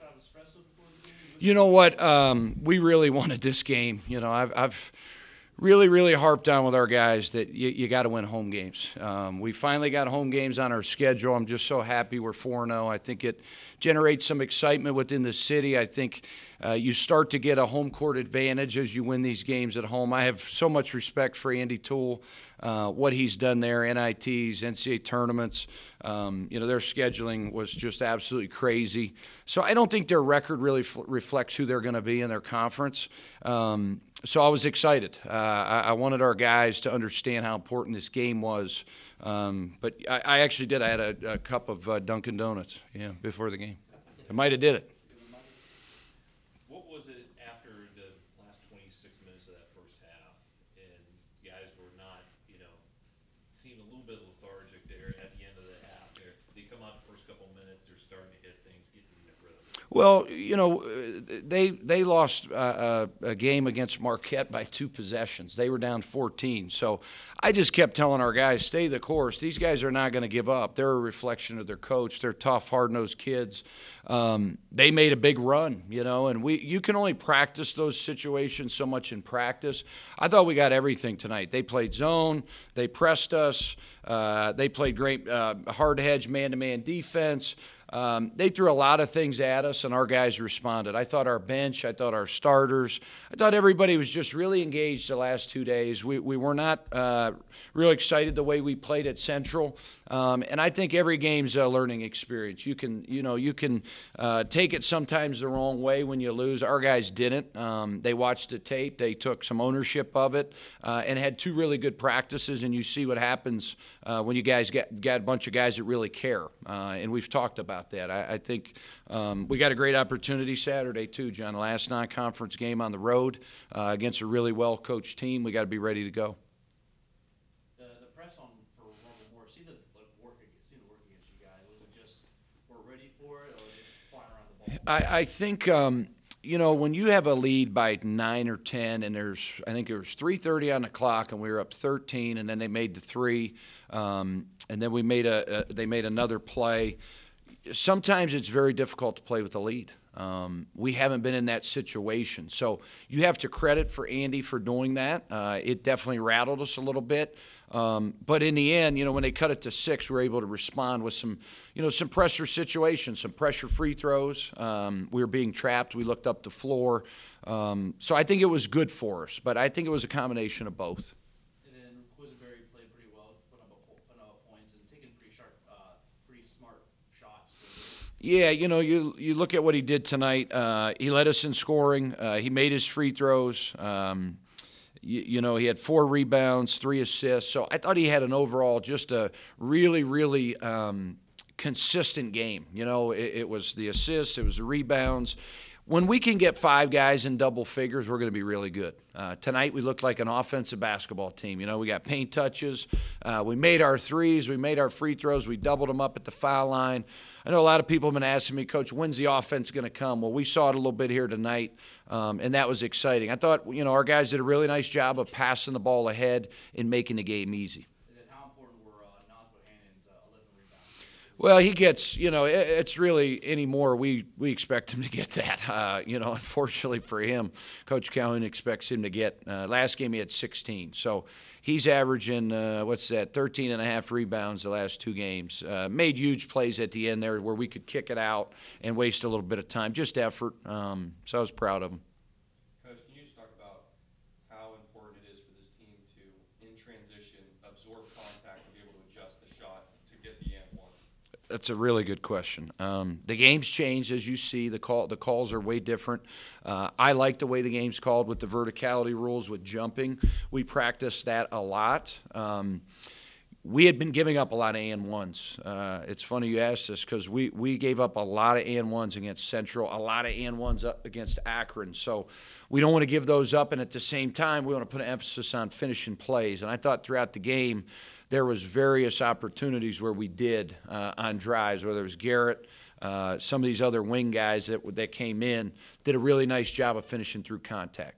shot of espresso before the game? You know what? We really wanted this game. You know, I've really harped on with our guys that you got to win home games. We finally got home games on our schedule. I'm just so happy we're 4-0. I think it generates some excitement within the city. I think you start to get a home court advantage as you win these games at home. I have so much respect for Andy Toole, what he's done there, NITs, NCAA tournaments. You know, their scheduling was just absolutely crazy. So I don't think their record really reflects who they're going to be in their conference. So I was excited. I wanted our guys to understand how important this game was. But I actually did. I had a cup of Dunkin' Donuts, before the game. I might have did it. What was it after the last 26 minutes of that first half, and guys were not, seemed a little bit lethargic there at the end of the half? They come out the first couple minutes, they're starting to hit things, getting in the rhythm. Well, they lost a game against Marquette by 2 possessions. They were down 14. So I just kept telling our guys, stay the course. These guys are not going to give up. They're a reflection of their coach. They're tough, hard-nosed kids. They made a big run, and you can only practice those situations so much in practice. I thought we got everything tonight. They played zone. They pressed us. They played great hard hedge man-to-man defense. They threw a lot of things at us, and our guys responded. I thought our bench, I thought our starters, I thought everybody was just really engaged the last 2 days. We were not real excited the way we played at Central, and I think every game's a learning experience. You can take it sometimes the wrong way when you lose. Our guys didn't. They watched the tape. They took some ownership of it and had 2 really good practices, and you see what happens when you guys got a bunch of guys that really care, and we've talked about that. I think we got a great opportunity Saturday too, John. Last non-conference game on the road against a really well-coached team. We got to be ready to go. The press on for Rumble Moore, see the work against you guys. Was it just we're ready for it, or just flying around the ball? I think when you have a lead by 9 or 10, and I think it was 3:30 on the clock, and we were up 13, and then they made the 3, and then they made another play. Sometimes it's very difficult to play with the lead. We haven't been in that situation. So you have to credit for Andy for doing that. It definitely rattled us a little bit. But in the end, when they cut it to 6, we were able to respond with some pressure situations, some pressure free throws. We were being trapped. We looked up the floor. So I think it was good for us. But I think it was a combination of both. Yeah, you look at what he did tonight. He led us in scoring. He made his free throws. He had 4 rebounds, 3 assists. So I thought he had an overall just a really consistent game. It was the assists, it was the rebounds. When we can get 5 guys in double figures, we're going to be really good. Tonight we looked like an offensive basketball team. We got paint touches. We made our threes. We made our free throws. We doubled them up at the foul line. I know a lot of people have been asking me, Coach, when's the offense going to come? Well, we saw it a little bit here tonight, and that was exciting. I thought, our guys did a really nice job of passing the ball ahead and making the game easy. Well, he gets, it's really anymore. We expect him to get that. Unfortunately for him, Coach Calhoun expects him to get, last game he had 16. So he's averaging, 13 and a half rebounds the last 2 games. Made huge plays at the end there where we could kick it out and waste a little bit of time. Just effort. So I was proud of him. Coach, can you just talk about how important it is for this team to, in transition, absorb contact and be able to adjust the shot to get the and one? That's a really good question. The game's changed, as you see. The calls are way different. I like the way the game's called with the verticality rules, with jumping. We practiced that a lot. We had been giving up a lot of and ones. It's funny you asked this because we gave up a lot of and ones against Central, a lot of and ones up against Akron. So we don't want to give those up, and at the same time, we want to put an emphasis on finishing plays. And I thought throughout the game, there was various opportunities where we did on drives, whether it was Garrett, some of these other wing guys that came in, did a really nice job of finishing through contact.